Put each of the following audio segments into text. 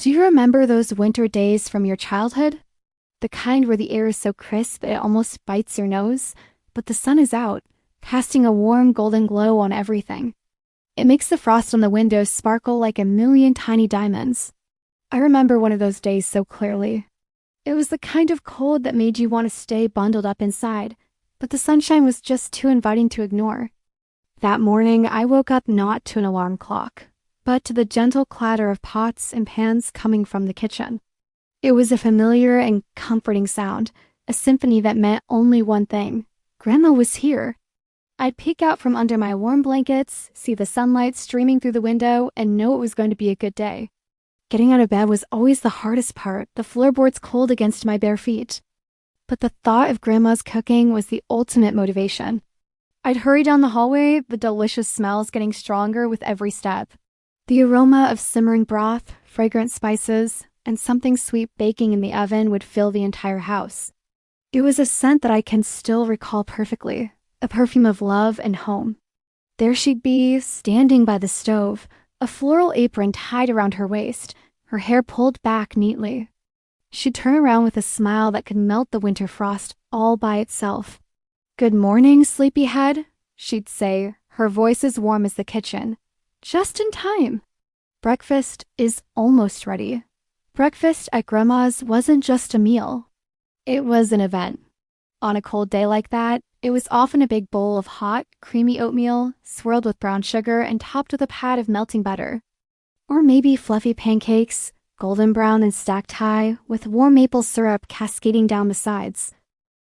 Do you remember those winter days from your childhood? The kind where the air is so crisp it almost bites your nose, but the sun is out, casting a warm golden glow on everything. It makes the frost on the windows sparkle like a million tiny diamonds. I remember one of those days so clearly. It was the kind of cold that made you want to stay bundled up inside, but the sunshine was just too inviting to ignore. That morning, I woke up not to an alarm clock, but to the gentle clatter of pots and pans coming from the kitchen. It was a familiar and comforting sound, a symphony that meant only one thing. Grandma was here. I'd peek out from under my warm blankets, see the sunlight streaming through the window, and know it was going to be a good day. Getting out of bed was always the hardest part, the floorboards cold against my bare feet. But the thought of Grandma's cooking was the ultimate motivation. I'd hurry down the hallway, the delicious smells getting stronger with every step. The aroma of simmering broth, fragrant spices, and something sweet baking in the oven would fill the entire house. It was a scent that I can still recall perfectly, a perfume of love and home. There she'd be, standing by the stove, a floral apron tied around her waist, her hair pulled back neatly. She'd turn around with a smile that could melt the winter frost all by itself. "Good morning, sleepyhead," she'd say, her voice as warm as the kitchen. "Just in time. Breakfast is almost ready." Breakfast at Grandma's wasn't just a meal. It was an event. On a cold day like that, it was often a big bowl of hot, creamy oatmeal, swirled with brown sugar and topped with a pat of melting butter. Or maybe fluffy pancakes, golden brown and stacked high, with warm maple syrup cascading down the sides.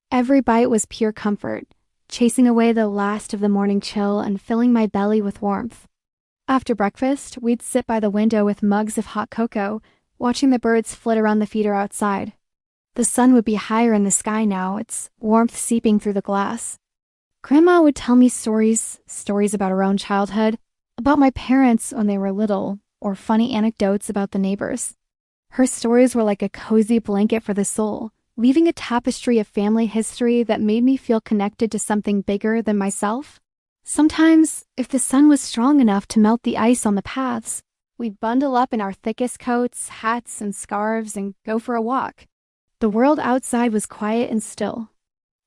Every bite was pure comfort, chasing away the last of the morning chill and filling my belly with warmth. After breakfast, we'd sit by the window with mugs of hot cocoa, watching the birds flit around the feeder outside. The sun would be higher in the sky now, its warmth seeping through the glass. Grandma would tell me stories about her own childhood, about my parents when they were little, or funny anecdotes about the neighbors. Her stories were like a cozy blanket for the soul, weaving a tapestry of family history that made me feel connected to something bigger than myself. Sometimes, if the sun was strong enough to melt the ice on the paths, we'd bundle up in our thickest coats, hats, and scarves and go for a walk. The world outside was quiet and still.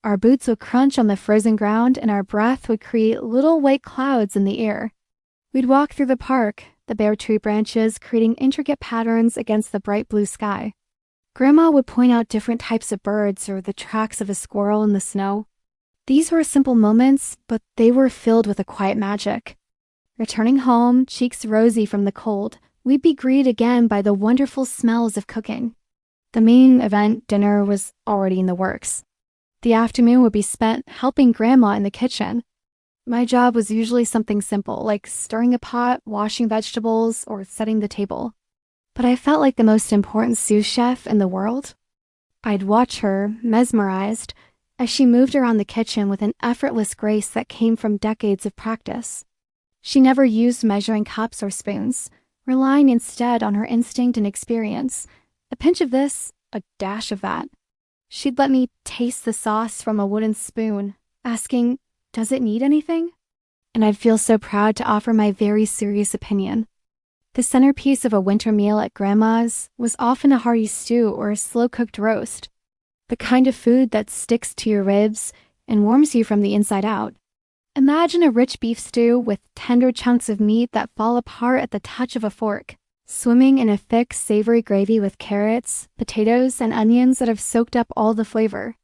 Our boots would crunch on the frozen ground and our breath would create little white clouds in the air. We'd walk through the park, the bare tree branches creating intricate patterns against the bright blue sky. Grandma would point out different types of birds or the tracks of a squirrel in the snow. These were simple moments, but they were filled with a quiet magic. Returning home, cheeks rosy from the cold, we'd be greeted again by the wonderful smells of cooking. The main event, dinner, was already in the works. The afternoon would be spent helping Grandma in the kitchen. My job was usually something simple, like stirring a pot, washing vegetables, or setting the table. But I felt like the most important sous chef in the world. I'd watch her, mesmerized, as she moved around the kitchen with an effortless grace that came from decades of practice. She never used measuring cups or spoons, relying instead on her instinct and experience. A pinch of this, a dash of that. She'd let me taste the sauce from a wooden spoon, asking, "Does it need anything?" And I'd feel so proud to offer my very serious opinion. The centerpiece of a winter meal at Grandma's was often a hearty stew or a slow-cooked roast, the kind of food that sticks to your ribs and warms you from the inside out. Imagine a rich beef stew with tender chunks of meat that fall apart at the touch of a fork, swimming in a thick, savory gravy with carrots, potatoes, and onions that have soaked up all the flavor.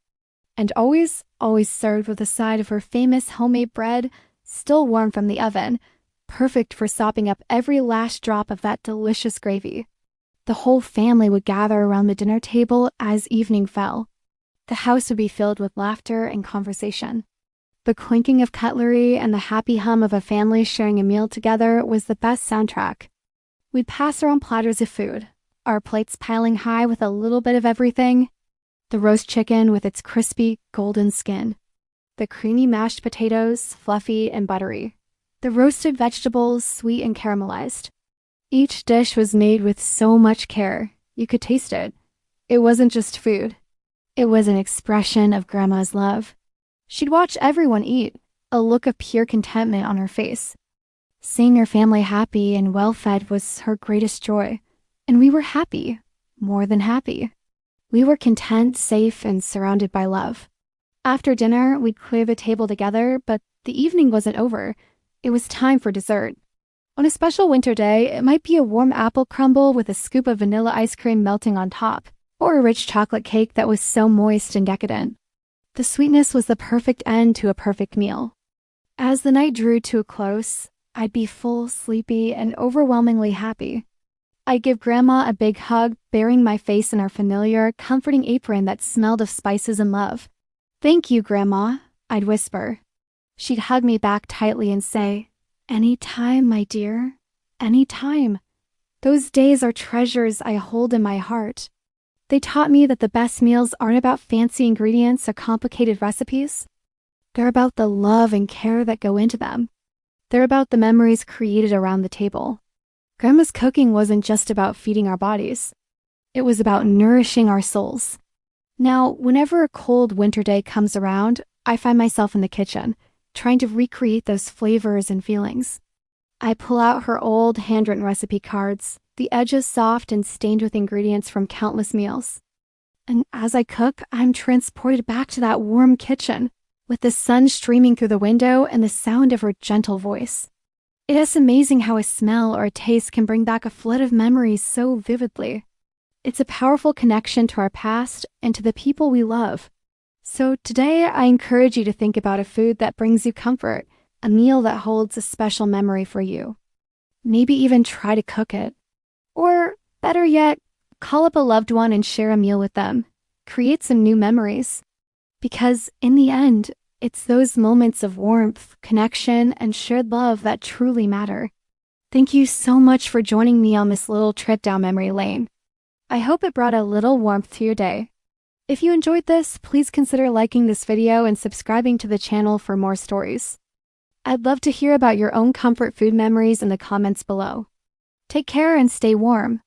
And always served with a side of her famous homemade bread, still warm from the oven, perfect for sopping up every last drop of that delicious gravy. The whole family would gather around the dinner table as evening fell. The house would be filled with laughter and conversation. The clinking of cutlery and the happy hum of a family sharing a meal together was the best soundtrack. We'd pass around platters of food, our plates piling high with a little bit of everything. The roast chicken with its crispy, golden skin. The creamy mashed potatoes, fluffy and buttery. The roasted vegetables, sweet and caramelized. Each dish was made with so much care, you could taste it. It wasn't just food. It was an expression of Grandma's love. She'd watch everyone eat, a look of pure contentment on her face. Seeing her family happy and well-fed was her greatest joy. And we were happy, more than happy. We were content, safe, and surrounded by love. After dinner, we'd clear the table together, but the evening wasn't over. It was time for dessert. On a special winter day, it might be a warm apple crumble with a scoop of vanilla ice cream melting on top, or a rich chocolate cake that was so moist and decadent. The sweetness was the perfect end to a perfect meal. As the night drew to a close, I'd be full, sleepy, and overwhelmingly happy. I'd give Grandma a big hug, burying my face in her familiar, comforting apron that smelled of spices and love. "Thank you, Grandma," I'd whisper. She'd hug me back tightly and say, "Any time, my dear, any time." Those days are treasures I hold in my heart. They taught me that the best meals aren't about fancy ingredients or complicated recipes. They're about the love and care that go into them. They're about the memories created around the table. Grandma's cooking wasn't just about feeding our bodies. It was about nourishing our souls. Now, whenever a cold winter day comes around, I find myself in the kitchen, trying to recreate those flavors and feelings. I pull out her old handwritten recipe cards, the edges soft and stained with ingredients from countless meals. And as I cook, I'm transported back to that warm kitchen, with the sun streaming through the window and the sound of her gentle voice. It is amazing how a smell or a taste can bring back a flood of memories so vividly. It's a powerful connection to our past and to the people we love. So today, I encourage you to think about a food that brings you comfort, a meal that holds a special memory for you. Maybe even try to cook it. Or, better yet, call up a loved one and share a meal with them. Create some new memories. Because in the end, it's those moments of warmth, connection, and shared love that truly matter. Thank you so much for joining me on this little trip down memory lane. I hope it brought a little warmth to your day. If you enjoyed this, please consider liking this video and subscribing to the channel for more stories. I'd love to hear about your own comfort food memories in the comments below. Take care and stay warm.